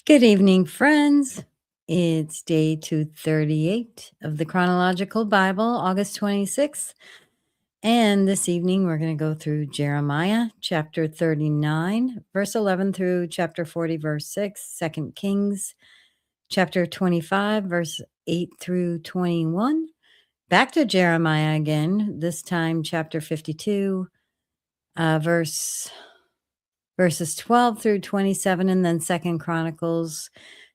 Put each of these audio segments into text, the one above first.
Good evening, friends. It's day 238 of the Chronological Bible, August 26th. And this evening, we're going to go through Jeremiah chapter 39, verse 11 through chapter 40, verse 6, 2 Kings chapter 25, verse 8 through 21. Back to Jeremiah again, this time chapter 52, verses 12 through 27, and then 2 Chronicles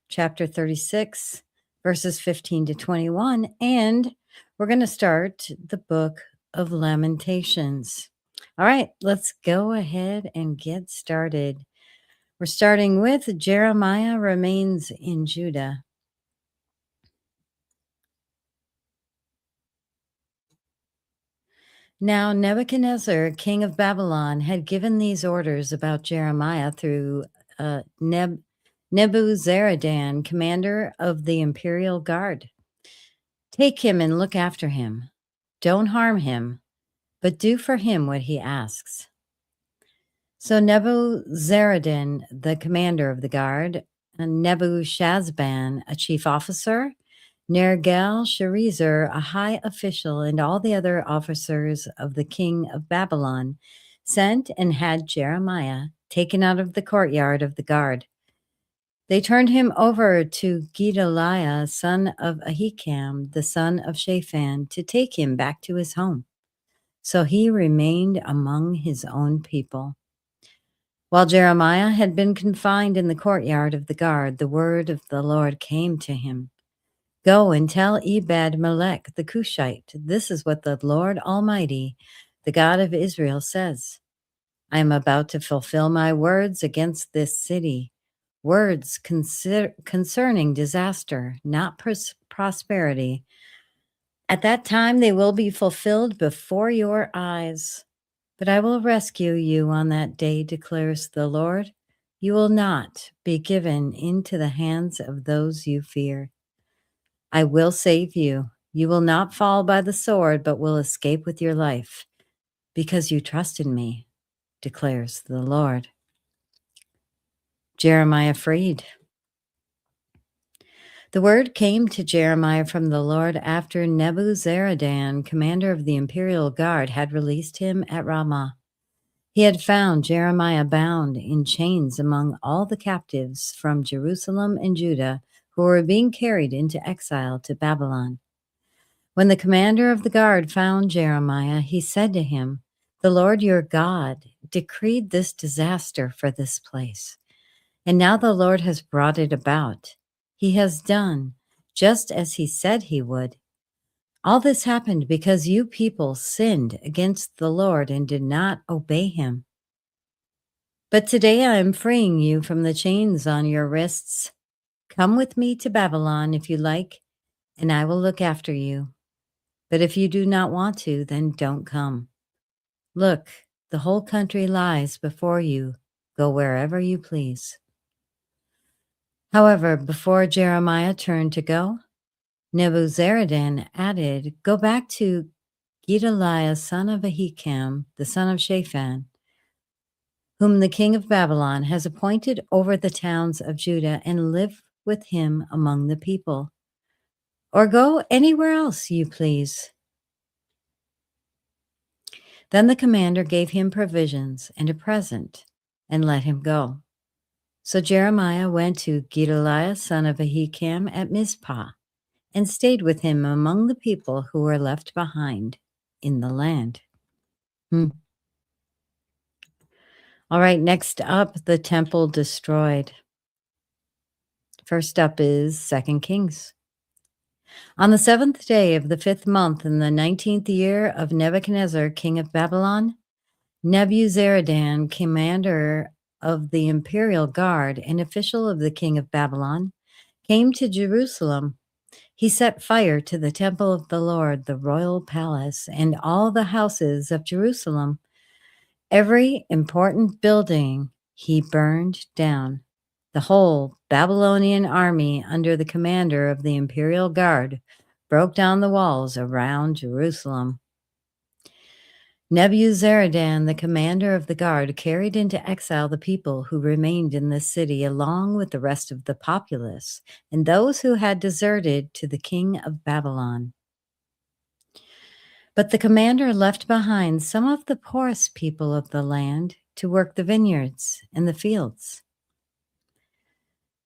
chapter 36, verses 15 to 21. And we're going to start the book of Lamentations. All right, let's go ahead and get started. We're starting with Jeremiah remains in Judah. Now, Nebuchadnezzar, king of Babylon, had given these orders about Jeremiah through Nebuzaradan, commander of the imperial guard. Take him and look after him. Don't harm him, but do for him what he asks. So Nebuzaradan, the commander of the guard, and Nebuchadnezzar, a chief officer, Nergal-Sharezer, a high official, and all the other officers of the king of Babylon sent and had Jeremiah taken out of the courtyard of the guard. They turned him over to Gedaliah, son of Ahikam, the son of Shaphan, to take him back to his home. So he remained among his own people. While Jeremiah had been confined in the courtyard of the guard, the word of the Lord came to him. Go and tell Ebed-Melech the Cushite, this is what the Lord Almighty, the God of Israel, says. I am about to fulfill my words against this city, words concerning disaster, not prosperity. At that time they will be fulfilled before your eyes. But I will rescue you on that day, declares the Lord. You will not be given into the hands of those you fear. I will save you. You will not fall by the sword, but will escape with your life, because you trust in me, declares the Lord. Jeremiah freed. The word came to Jeremiah from the Lord after Nebuzaradan, commander of the imperial guard, had released him at Ramah. He had found Jeremiah bound in chains among all the captives from Jerusalem and Judah who were being carried into exile to Babylon. When the commander of the guard found Jeremiah, he said to him, The Lord your God decreed this disaster for this place, and now the Lord has brought it about. He has done just as he said he would. All this happened because you people sinned against the Lord and did not obey him. But today I am freeing you from the chains on your wrists. Come with me to Babylon if you like, and I will look after you. But if you do not want to, then don't come. Look, the whole country lies before you. Go wherever you please. However, before Jeremiah turned to go, Nebuzaradan added, Go back to Gedaliah, son of Ahikam, the son of Shaphan, whom the king of Babylon has appointed over the towns of Judah, and live with him among the people. Or go anywhere else you please. Then the commander gave him provisions and a present and let him go. So Jeremiah went to Gedaliah, son of Ahikam, at Mizpah, and stayed with him among the people who were left behind in the land. All right, next up, the temple destroyed. First up is 2 Kings. On the 7th day of the 5th month in the 19th year of Nebuchadnezzar, king of Babylon, Nebuzaradan, commander of the imperial guard and official of the king of Babylon, came to Jerusalem. He set fire to the temple of the Lord, the royal palace, and all the houses of Jerusalem. Every important building he burned down. The whole Babylonian army, under the commander of the imperial guard, broke down the walls around Jerusalem. Nebuzaradan, the commander of the guard, carried into exile the people who remained in the city, along with the rest of the populace, and those who had deserted to the king of Babylon. But the commander left behind some of the poorest people of the land to work the vineyards and the fields.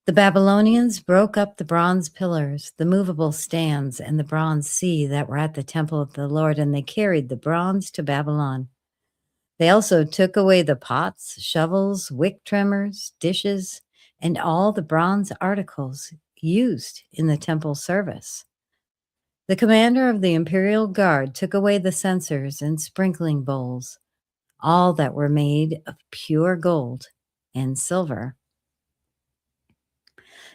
The Babylonians broke up the bronze pillars, the movable stands, and the bronze sea that were at the temple of the Lord, and they carried the bronze to Babylon. They also took away the pots, shovels, wick trimmers, dishes, and all the bronze articles used in the temple service. The commander of the imperial guard took away the censers and sprinkling bowls, all that were made of pure gold and silver.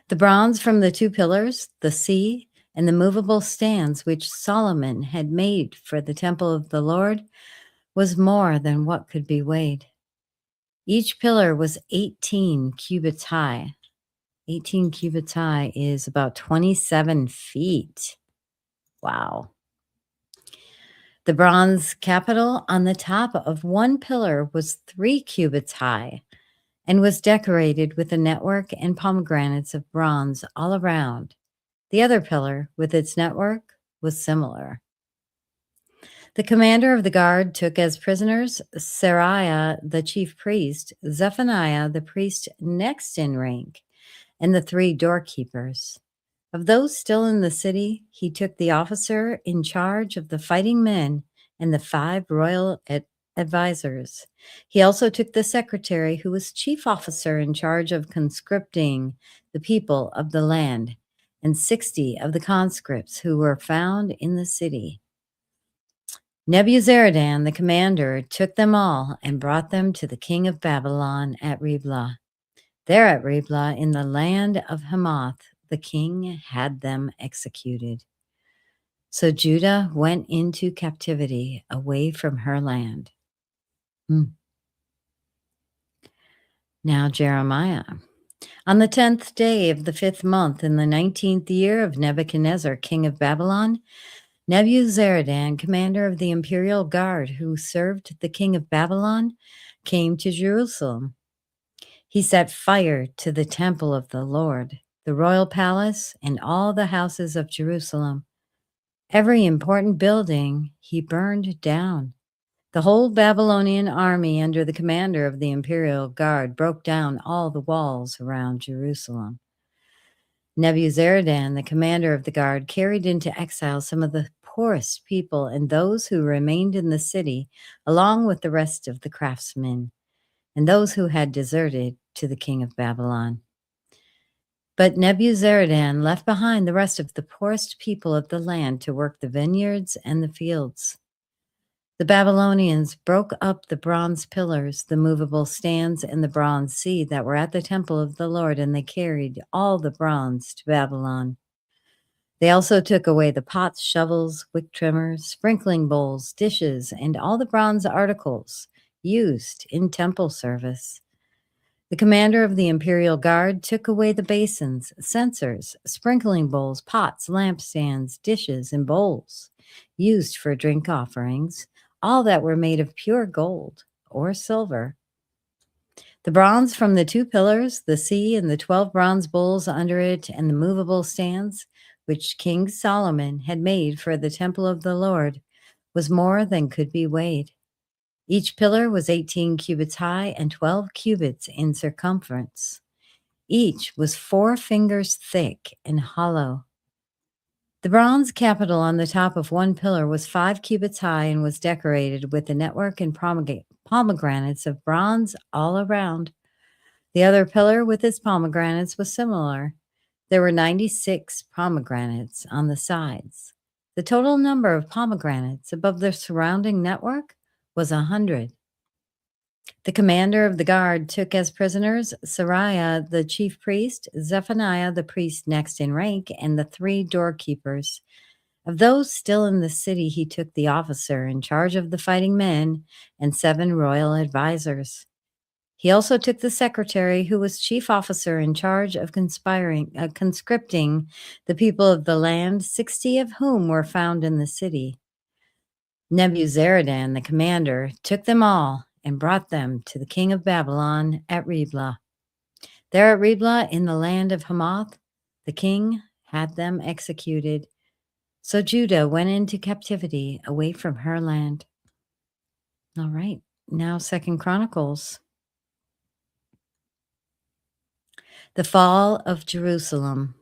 The bronze from the two pillars, the sea, and the movable stands which Solomon had made for the temple of the Lord was more than what could be weighed. Each pillar was 18 cubits high. 18 cubits high is about 27 feet. Wow. The bronze capital on the top of one pillar was 3 cubits high and was decorated with a network and pomegranates of bronze all around. The other pillar, with its network, was similar. The commander of the guard took as prisoners Seraiah, the chief priest, Zephaniah, the priest next in rank, and the 3 doorkeepers. Of those still in the city, he took the officer in charge of the fighting men and the 5 royal advisors. He also took the secretary, who was chief officer in charge of conscripting the people of the land, and 60 of the conscripts who were found in the city. Nebuzaradan, the commander, took them all and brought them to the king of Babylon at Riblah. There at Riblah, in the land of Hamath, the king had them executed. So Judah went into captivity away from her land. Now Jeremiah. On the 10th day of the 5th month, in the 19th year of Nebuchadnezzar, king of Babylon, Nebuzaradan, commander of the imperial guard who served the king of Babylon, came to Jerusalem. He set fire to the temple of the Lord, the royal palace, and all the houses of Jerusalem. Every important building he burned down. The whole Babylonian army under the commander of the imperial guard broke down all the walls around Jerusalem. Nebuzaradan, the commander of the guard, carried into exile some of the poorest people and those who remained in the city, along with the rest of the craftsmen and those who had deserted to the king of Babylon. But Nebuzaradan left behind the rest of the poorest people of the land to work the vineyards and the fields. The Babylonians broke up the bronze pillars, the movable stands, and the bronze sea that were at the temple of the Lord, and they carried all the bronze to Babylon. They also took away the pots, shovels, wick trimmers, sprinkling bowls, dishes, and all the bronze articles used in temple service. The commander of the imperial guard took away the basins, censers, sprinkling bowls, pots, lampstands, dishes, and bowls used for drink offerings, all that were made of pure gold or silver. The bronze from the 2 pillars, the sea, and the 12 bronze bowls under it, and the movable stands, which King Solomon had made for the temple of the Lord, was more than could be weighed. Each pillar was 18 cubits high and 12 cubits in circumference. Each was 4 fingers thick and hollow. The bronze capital on the top of one pillar was 5 cubits high and was decorated with a network and pomegranates of bronze all around. The other pillar with its pomegranates was similar. There were 96 pomegranates on the sides. The total number of pomegranates above the surrounding network was 100. The commander of the guard took as prisoners Seraiah, the chief priest, Zephaniah, the priest next in rank, and the 3 doorkeepers. Of those still in the city, he took the officer in charge of the fighting men and 7 royal advisors. He also took the secretary, who was chief officer in charge of conscripting the people of the land, 60 of whom were found in the city. Nebuzaradan, the commander, took them all and brought them to the king of Babylon at Riblah. There at Riblah in the land of Hamath, the king had them executed. So Judah went into captivity away from her land. All right, now 2 Chronicles. The fall of Jerusalem.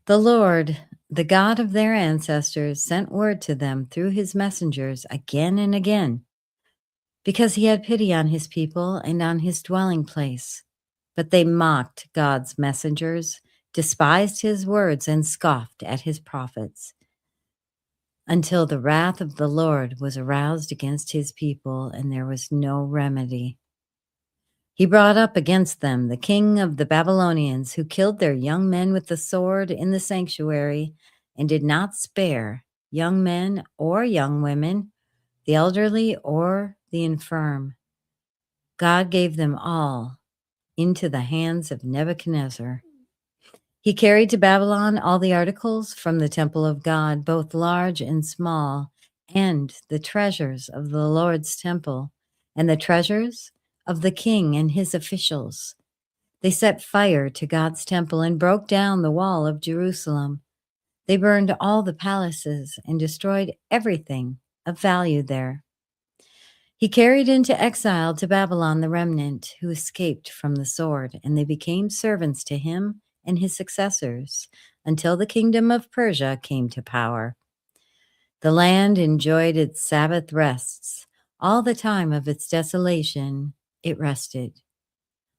The Lord, the God of their ancestors, sent word to them through his messengers again and again, because he had pity on his people and on his dwelling place. But they mocked God's messengers, despised his words, and scoffed at his prophets, until the wrath of the Lord was aroused against his people, and there was no remedy. He brought up against them the king of the Babylonians, who killed their young men with the sword in the sanctuary, and did not spare young men or young women, the elderly or the infirm. God gave them all into the hands of Nebuchadnezzar. He carried to Babylon all the articles from the temple of God, both large and small, and the treasures of the Lord's temple, and the treasures of the king and his officials. They set fire to God's temple and broke down the wall of Jerusalem. They burned all the palaces and destroyed everything of value there. He carried into exile to Babylon the remnant who escaped from the sword, and they became servants to him and his successors until the kingdom of Persia came to power. The land enjoyed its Sabbath rests. All the time of its desolation, it rested,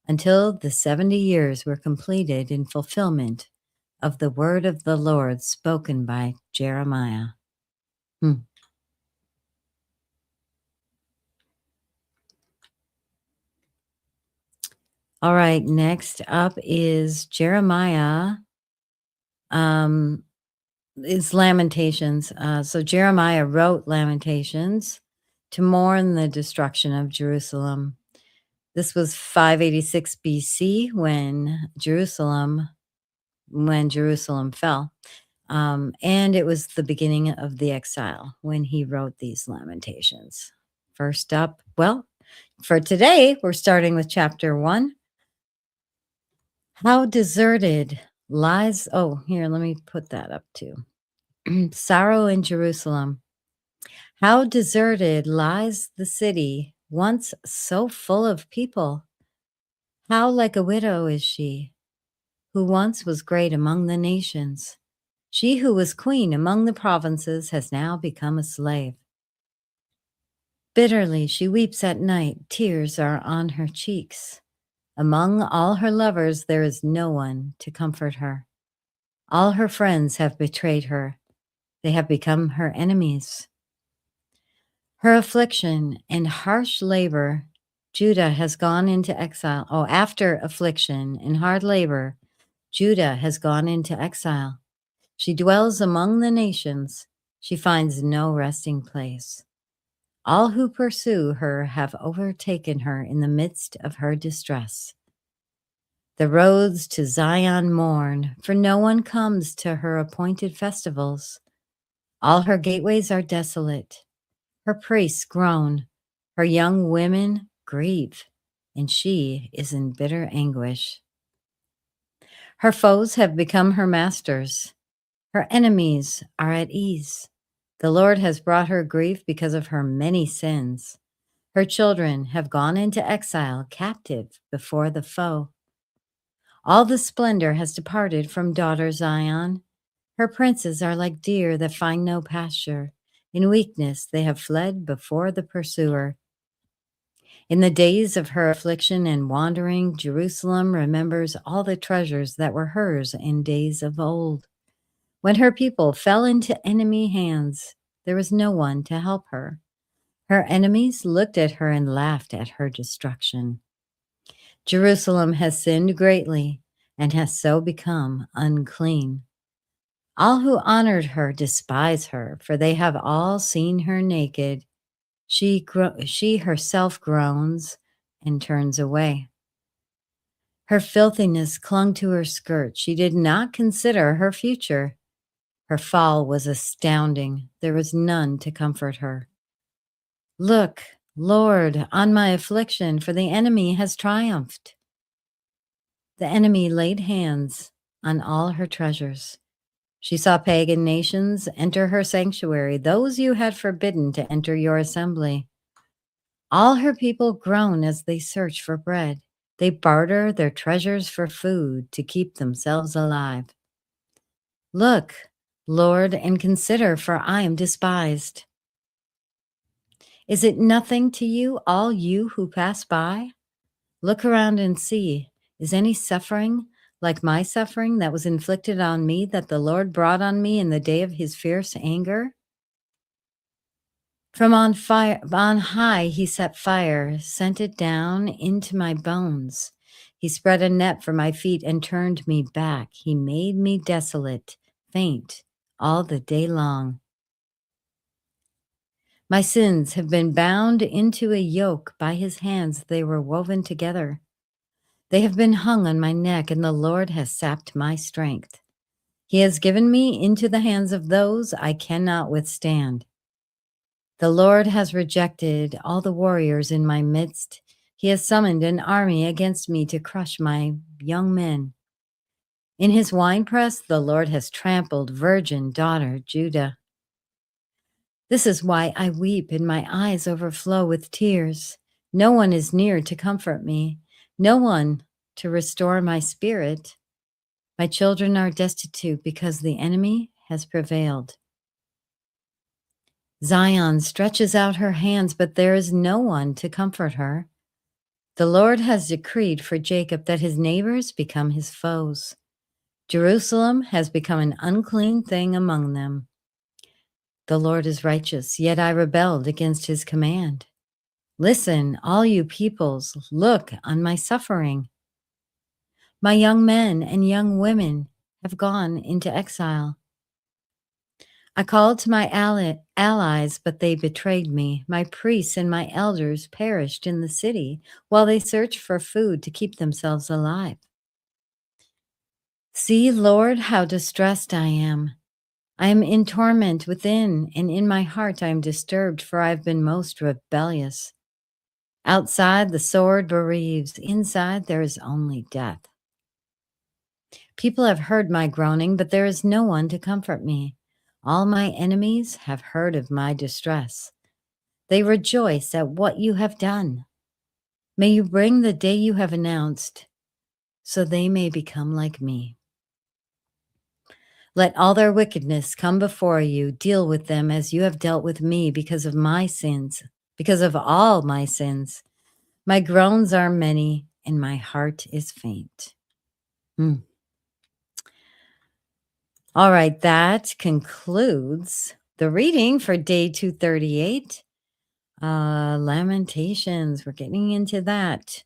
until the 70 years were completed in fulfillment of the word of the Lord spoken by Jeremiah. All right, next up is Jeremiah. Is Lamentations. So Jeremiah wrote Lamentations to mourn the destruction of Jerusalem. This was 586 BC when Jerusalem fell. And it was the beginning of the exile when he wrote these Lamentations. First up, well, for today, we're starting with chapter 1. How deserted lies, here, let me put that up too. Sorrow in Jerusalem. How deserted lies the city, once so full of people. How like a widow is she, who once was great among the nations. She who was queen among the provinces has now become a slave. Bitterly she weeps at night, tears are on her cheeks. Among all her lovers there is no one to comfort her. All her friends have betrayed her. They have become her enemies. Her affliction and harsh labor, Judah has gone into exile. After affliction and hard labor, Judah has gone into exile. She dwells among the nations. She finds no resting place. All who pursue her have overtaken her in the midst of her distress. The roads to Zion mourn, for no one comes to her appointed festivals. All her gateways are desolate. Her priests groan. Her young women grieve, and she is in bitter anguish. Her foes have become her masters. Her enemies are at ease. The Lord has brought her grief because of her many sins. Her children have gone into exile, captive before the foe. All the splendor has departed from daughter Zion. Her princes are like deer that find no pasture. In weakness they have fled before the pursuer. In the days of her affliction and wandering, Jerusalem remembers all the treasures that were hers in days of old. When her people fell into enemy hands, there was no one to help her. Her enemies looked at her and laughed at her destruction. Jerusalem has sinned greatly and has so become unclean. All who honored her despise her, for they have all seen her naked. She herself groans and turns away. Her filthiness clung to her skirt. She did not consider her future. Her fall was astounding. There was none to comfort her. Look, Lord, on my affliction, for the enemy has triumphed. The enemy laid hands on all her treasures. She saw pagan nations enter her sanctuary, those you had forbidden to enter your assembly. All her people groan as they search for bread. They barter their treasures for food to keep themselves alive. Look, Lord, and consider, for I am despised. Is it nothing to you, all you who pass by? Look around and see. Is any suffering like my suffering that was inflicted on me, that the Lord brought on me in the day of his fierce anger? From on high he set fire, sent it down into my bones. He spread a net for my feet and turned me back. He made me desolate, faint, all the day long. My sins have been bound into a yoke. By his hands they were woven together. They have been hung on my neck, and the Lord has sapped my strength. He has given me into the hands of those I cannot withstand. The Lord has rejected all the warriors in my midst. He has summoned an army against me to crush my young men. In his winepress, the Lord has trampled virgin daughter Judah. This is why I weep and my eyes overflow with tears. No one is near to comfort me, no one to restore my spirit. My children are destitute because the enemy has prevailed. Zion stretches out her hands, but there is no one to comfort her. The Lord has decreed for Jacob that his neighbors become his foes. Jerusalem has become an unclean thing among them. The Lord is righteous, yet I rebelled against his command. Listen, all you peoples, look on my suffering. My young men and young women have gone into exile. I called to my allies, but they betrayed me. My priests and my elders perished in the city while they searched for food to keep themselves alive. See, Lord, how distressed I am. I am in torment within, and in my heart I am disturbed, for I have been most rebellious. Outside, the sword bereaves. Inside, there is only death. People have heard my groaning, but there is no one to comfort me. All my enemies have heard of my distress. They rejoice at what you have done. May you bring the day you have announced, so they may become like me. Let all their wickedness come before you. Deal with them as you have dealt with me because of my sins, because of all my sins. My groans are many, and my heart is faint. All right, that concludes the reading for day 238. Lamentations, we're getting into that.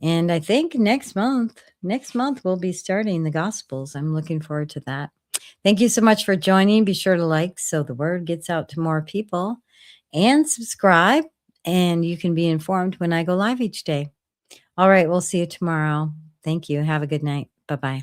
And I think next month we'll be starting the Gospels. I'm looking forward to that. Thank you so much for joining. Be sure to like so the word gets out to more people, and subscribe, and you can be informed when I go live each day. All right, we'll see you tomorrow. Thank you. Have a good night. Bye-bye.